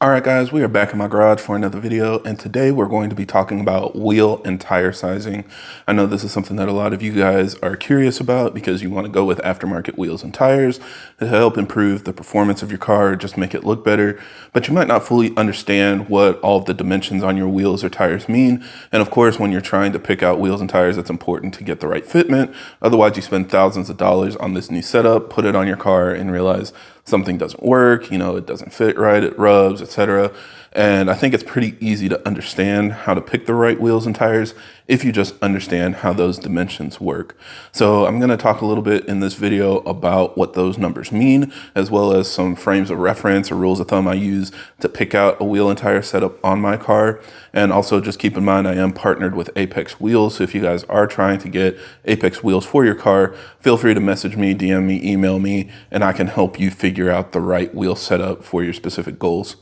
Alright guys, we are back in my garage for another video, and today we're going to be talking about wheel and tire sizing. I know this is something that a lot of you guys are curious about because you want to go with aftermarket wheels and tires to help improve the performance of your car, just make it look better, but you might not fully understand what all of the dimensions on your wheels or tires mean. And of course, when you're trying to pick out wheels and tires, it's important to get the right fitment. Otherwise, you spend thousands of dollars on this new setup, put it on your car, and realize something doesn't work, it doesn't fit right, it rubs, etc. And I think it's pretty easy to understand how to pick the right wheels and tires if you just understand how those dimensions work. So I'm going to talk a little bit in this video about what those numbers mean, as well as some frames of reference or rules of thumb I use to pick out a wheel and tire setup on my car. And also just keep in mind, I am partnered with Apex Wheels. So if you guys are trying to get Apex wheels for your car, feel free to message me, DM me, email me, and I can help you figure out the right wheel setup for your specific goals.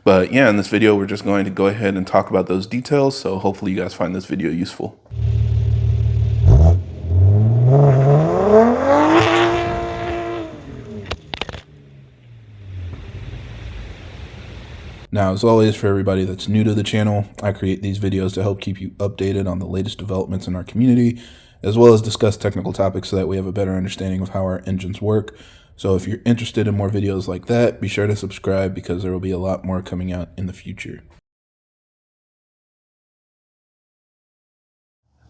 But yeah, in this video, we're just going to go ahead and talk about those details. So hopefully you guys find this video useful. Now, as always, for everybody that's new to the channel, I create these videos to help keep you updated on the latest developments in our community, as well as discuss technical topics so that we have a better understanding of how our engines work. So if you're interested in more videos like that, be sure to subscribe because there will be a lot more coming out in the future.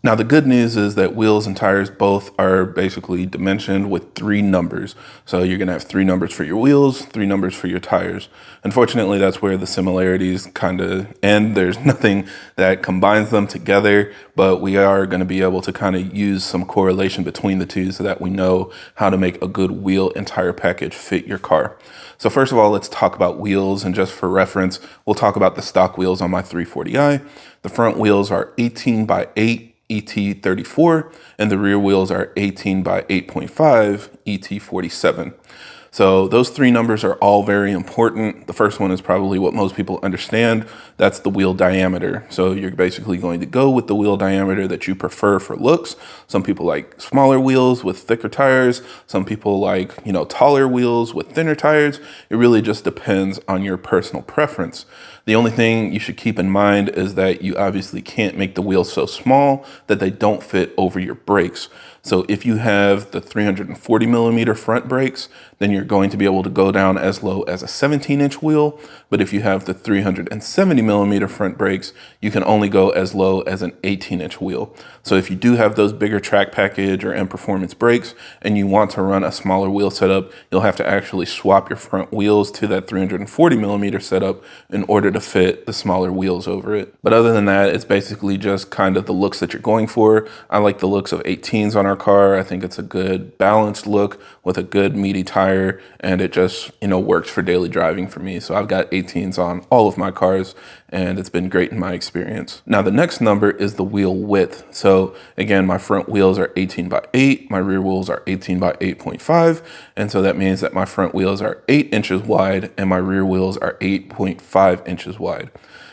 Now, the good news is that wheels and tires both are basically dimensioned with 3 numbers. So you're going to have 3 numbers for your wheels, 3 numbers for your tires. Unfortunately, that's where the similarities kind of end. There's nothing that combines them together, but we are going to be able to kind of use some correlation between the two so that we know how to make a good wheel and tire package fit your car. So first of all, let's talk about wheels, and just for reference, we'll talk about the stock wheels on my 340i. The front wheels are 18 by 8 ET34, and the rear wheels are 18 by 8.5 ET47. So those 3 numbers are all very important. The first one is probably what most people understand. That's the wheel diameter. So you're basically going to go with the wheel diameter that you prefer for looks. Some people like smaller wheels with thicker tires. Some people like, taller wheels with thinner tires. It really just depends on your personal preference. The only thing you should keep in mind is that you obviously can't make the wheels so small that they don't fit over your brakes. So if you have the 340 millimeter front brakes, then you're going to be able to go down as low as a 17-inch wheel. But if you have the 370 millimeter front brakes, you can only go as low as an 18-inch wheel. So if you do have those bigger track package or M Performance brakes and you want to run a smaller wheel setup, you'll have to actually swap your front wheels to that 340 millimeter setup in order to fit the smaller wheels over it. But other than that, it's basically just kind of the looks that you're going for. I like the looks of 18s on our car. I think it's a good balanced look with a good meaty tire, and it just works for daily driving for me. So I've got 18s on all of my cars, and it's been great in my experience. Now the next number is the wheel width. So again, my front wheels are 18 by 8, my rear wheels are 18 by 8.5, and so that means that my front wheels are 8 inches wide and my rear wheels are 8.5 inches wide.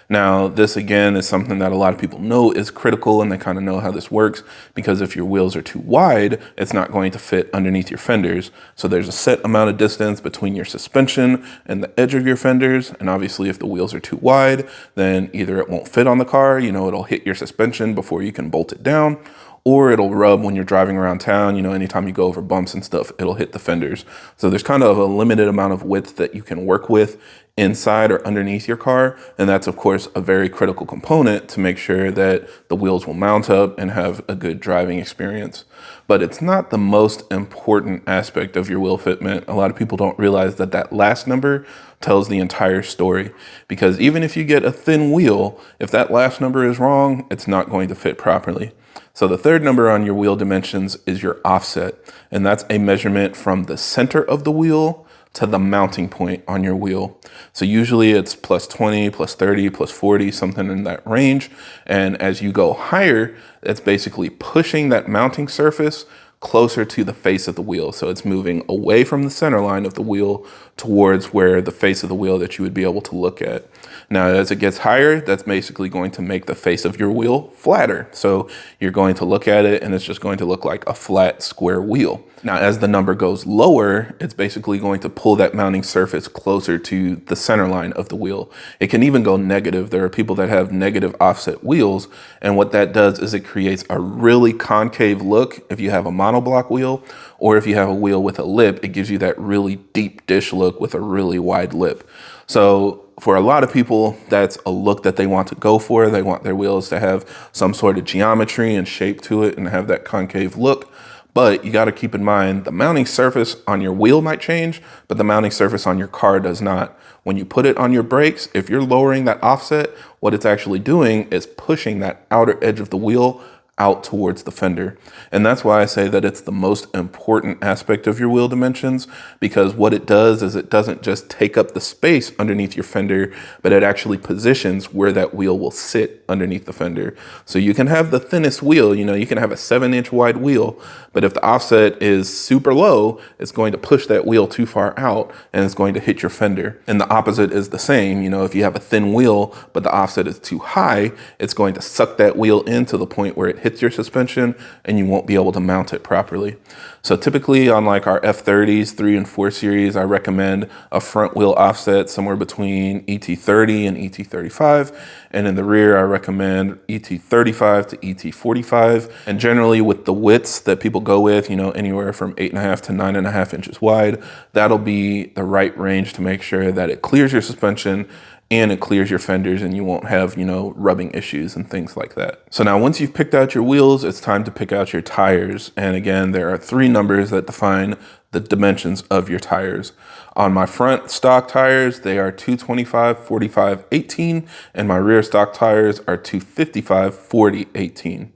Now, this again is something that a lot of people know is critical, and they kind of know how this works, because if your wheels are too wide, it's not going to fit underneath your fenders. So there's a set amount of distance between your suspension and the edge of your fenders. And obviously if the wheels are too wide, then either it won't fit on the car, it'll hit your suspension before you can bolt it down, or it'll rub when you're driving around town. Anytime you go over bumps and stuff, it'll hit the fenders. So there's kind of a limited amount of width that you can work with inside or underneath your car. And that's, of course, a very critical component to make sure that the wheels will mount up and have a good driving experience. But it's not the most important aspect of your wheel fitment. A lot of people don't realize that that last number tells the entire story, because even if you get a thin wheel, if that last number is wrong, it's not going to fit properly. So the third number on your wheel dimensions is your offset, and that's a measurement from the center of the wheel to the mounting point on your wheel. So usually it's plus 20, plus 30, plus 40, something in that range. And as you go higher, it's basically pushing that mounting surface closer to the face of the wheel. So it's moving away from the center line of the wheel towards where the face of the wheel that you would be able to look at. Now, as it gets higher, that's basically going to make the face of your wheel flatter. So you're going to look at it and it's just going to look like a flat square wheel. Now, as the number goes lower, it's basically going to pull that mounting surface closer to the center line of the wheel. It can even go negative. There are people that have negative offset wheels, and what that does is it creates a really concave look if you have a monoblock wheel, or if you have a wheel with a lip, it gives you that really deep dish look with a really wide lip. So for a lot of people, that's a look that they want to go for. They want their wheels to have some sort of geometry and shape to it and have that concave look. But you got to keep in mind the mounting surface on your wheel might change, but the mounting surface on your car does not. When you put it on your brakes, if you're lowering that offset, what it's actually doing is pushing that outer edge of the wheel out towards the fender. And that's why I say that it's the most important aspect of your wheel dimensions, because what it does is it doesn't just take up the space underneath your fender, but it actually positions where that wheel will sit underneath the fender. So you can have the thinnest wheel, you can have a 7-inch wide wheel, but if the offset is super low, it's going to push that wheel too far out and it's going to hit your fender. And the opposite is the same. If you have a thin wheel, but the offset is too high, it's going to suck that wheel in to the point where it hits your suspension and you won't be able to mount it properly. So typically on like our F30s 3 and 4 series, I recommend a front wheel offset somewhere between ET30 and ET35. And in the rear, I recommend ET35 to ET45. And generally with the widths that people go with, anywhere from 8.5 to 9.5 inches wide, that'll be the right range to make sure that it clears your suspension and it clears your fenders and you won't have, rubbing issues and things like that. So now once you've picked out your wheels, it's time to pick out your tires. And again, there are 3 numbers that define the dimensions of your tires. On my front stock tires, they are 225, 45, 18, and my rear stock tires are 255, 40, 18.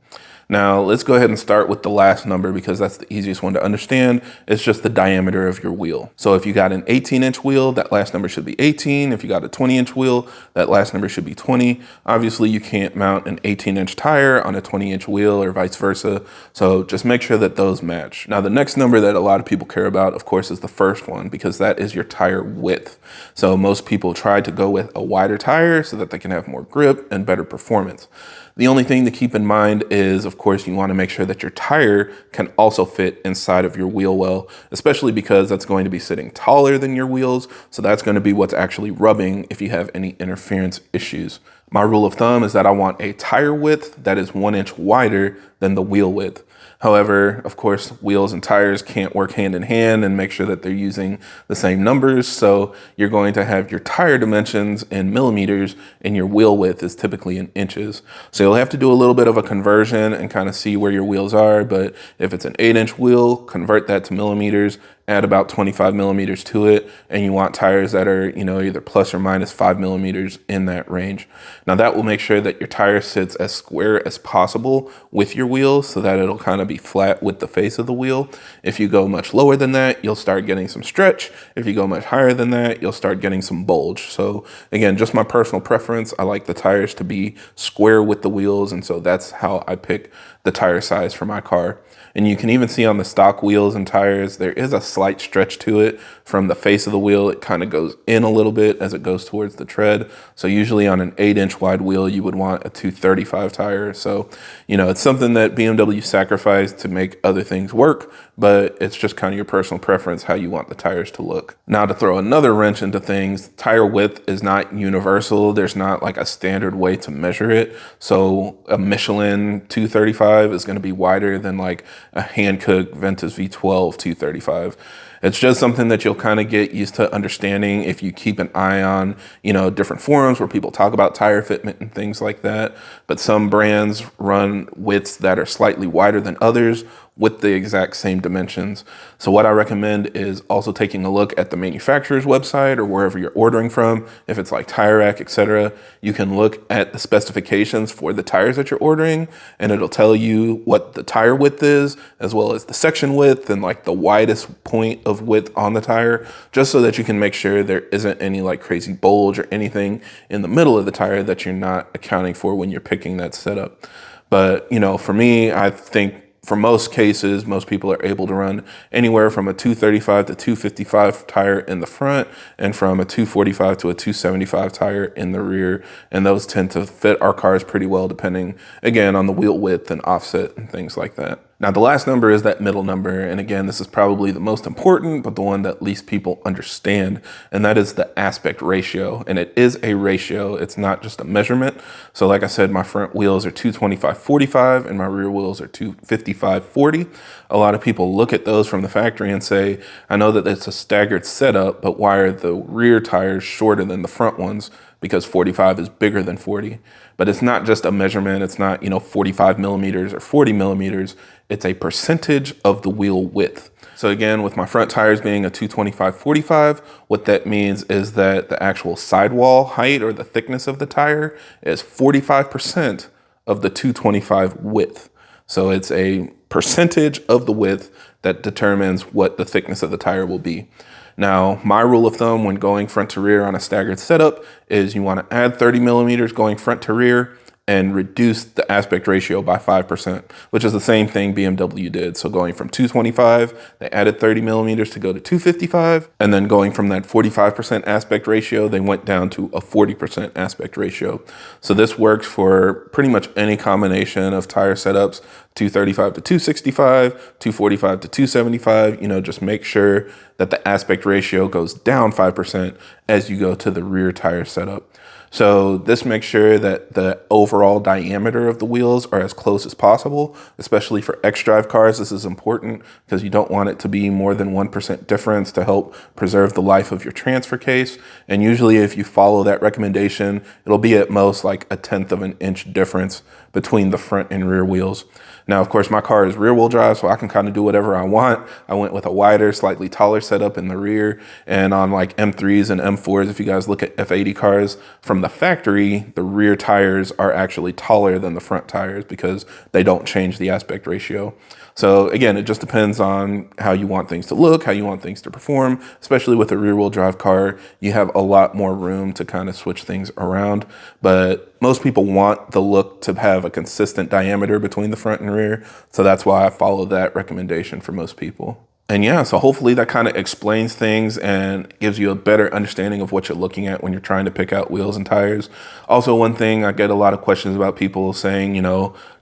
Now, let's go ahead and start with the last number because that's the easiest one to understand. It's just the diameter of your wheel. So if you got an 18-inch wheel, that last number should be 18. If you got a 20-inch wheel, that last number should be 20. Obviously, you can't mount an 18-inch tire on a 20-inch wheel or vice versa. So just make sure that those match. Now, the next number that a lot of people care about, of course, is the first one because that is your tire width. So most people try to go with a wider tire so that they can have more grip and better performance. The only thing to keep in mind is, of course, you want to make sure that your tire can also fit inside of your wheel well, especially because that's going to be sitting taller than your wheels. So that's going to be what's actually rubbing if you have any interference issues. My rule of thumb is that I want a tire width that is 1 inch wider than the wheel width. However, of course, wheels and tires can't work hand in hand and make sure that they're using the same numbers. So you're going to have your tire dimensions in millimeters and your wheel width is typically in inches. So you'll have to do a little bit of a conversion and kind of see where your wheels are. But if it's an 8-inch wheel, convert that to millimeters, add about 25 millimeters to it, and you want tires that are, either plus or minus 5 millimeters in that range. Now that will make sure that your tire sits as square as possible with your wheels so that it'll kind of be flat with the face of the wheel. If you go much lower than that, you'll start getting some stretch. If you go much higher than that, you'll start getting some bulge. So again, just my personal preference, I like the tires to be square with the wheels, and so that's how I pick the tire size for my car. And you can even see on the stock wheels and tires, there is a slight stretch to it from the face of the wheel. It kind of goes in a little bit as it goes towards the tread. So usually on an 8-inch wide wheel, you would want a 235 tire. So, it's something that BMW sacrificed to make other things work, but it's just kind of your personal preference how you want the tires to look. Now, to throw another wrench into things, tire width is not universal. There's not like a standard way to measure it. So a Michelin 235 is going to be wider than like a Hankook Ventus V12 235. It's just something that you'll kind of get used to understanding if you keep an eye on, different forums where people talk about tire fitment and things like that. But some brands run widths that are slightly wider than others with the exact same dimensions. So what I recommend is also taking a look at the manufacturer's website or wherever you're ordering from. If it's like Tire Rack, etc., you can look at the specifications for the tires that you're ordering, and it'll tell you what the tire width is, as well as the section width and like the widest point of width on the tire, just so that you can make sure there isn't any like crazy bulge or anything in the middle of the tire that you're not accounting for when you're picking that setup. But, for me, I think for most cases, most people are able to run anywhere from a 235 to 255 tire in the front and from a 245 to a 275 tire in the rear. And those tend to fit our cars pretty well, depending, again, on the wheel width and offset and things like that. Now, the last number is that middle number. And again, this is probably the most important, but the one that least people understand. And that is the aspect ratio. And it is a ratio. It's not just a measurement. So like I said, my front wheels are 225/45 and my rear wheels are 255/40. A lot of people look at those from the factory and say, I know that it's a staggered setup, but why are the rear tires shorter than the front ones? Because 45 is bigger than 40. But it's not just a measurement. It's not, 45 millimeters or 40 millimeters. It's a percentage of the wheel width. So again, with my front tires being a 225/45, what that means is that the actual sidewall height or the thickness of the tire is 45% of the 225 width. So it's a percentage of the width that determines what the thickness of the tire will be. Now, my rule of thumb when going front to rear on a staggered setup is you want to add 30 millimeters going front to rear and reduce the aspect ratio by 5%, which is the same thing BMW did. So going from 225, they added 30 millimeters to go to 255. And then going from that 45% aspect ratio, they went down to a 40% aspect ratio. So this works for pretty much any combination of tire setups, 235 to 265, 245 to 275, just make sure that the aspect ratio goes down 5% as you go to the rear tire setup. So this makes sure that the overall diameter of the wheels are as close as possible, especially for X-Drive cars. This is important because you don't want it to be more than 1% difference to help preserve the life of your transfer case. And usually if you follow that recommendation, it'll be at most like 1/10 of an inch difference between the front and rear wheels. Now, of course, my car is rear wheel drive, so I can kind of do whatever I want. I went with a wider, slightly taller setup in the rear, and on like M3s and M4s, if you guys look at F80 cars from the factory, the rear tires are actually taller than the front tires because they don't change the aspect ratio. So again, it just depends on how you want things to look, how you want things to perform. Especially with a rear wheel drive car, you have a lot more room to kind of switch things around. But most people want the look to have a consistent diameter between the front and rear. So that's why I follow that recommendation for most people. And yeah, so hopefully that kind of explains things and gives you a better understanding of what you're looking at when you're trying to pick out wheels and tires. Also, one thing, I get a lot of questions about people saying,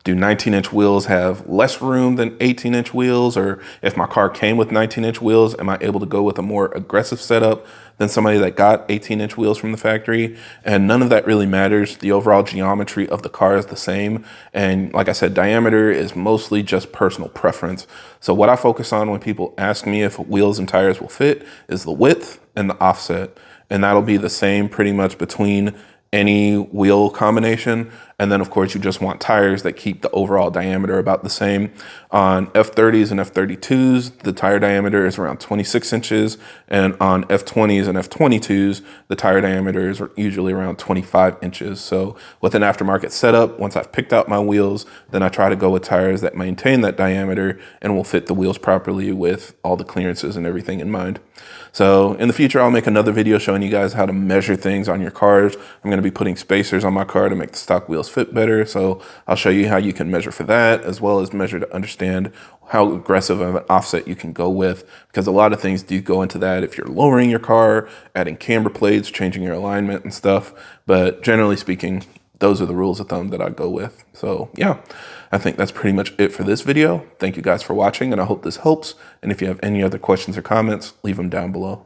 do 19-inch wheels have less room than 18-inch wheels? Or if my car came with 19-inch wheels, am I able to go with a more aggressive setup than somebody that got 18-inch wheels from the factory? And none of that really matters. The overall geometry of the car is the same. And like I said, diameter is mostly just personal preference. So what I focus on when people ask me if wheels and tires will fit is the width and the offset. And that'll be the same pretty much between any wheel combination. And then of course you just want tires that keep the overall diameter about the same. On F30s and F32s, the tire diameter is around 26 inches. And on F20s and F22s, the tire diameter is usually around 25 inches. So with an aftermarket setup, once I've picked out my wheels, then I try to go with tires that maintain that diameter and will fit the wheels properly with all the clearances and everything in mind. So in the future, I'll make another video showing you guys how to measure things on your cars. I'm going to be putting spacers on my car to make the stock wheels fit better. So I'll show you how you can measure for that, as well as measure to understand how aggressive of an offset you can go with, because a lot of things do go into that if you're lowering your car, adding camber plates, changing your alignment and stuff. But generally speaking, those are the rules of thumb that I go with. So yeah, I think that's pretty much it for this video. Thank you guys for watching, and I hope this helps. And if you have any other questions or comments, leave them down below.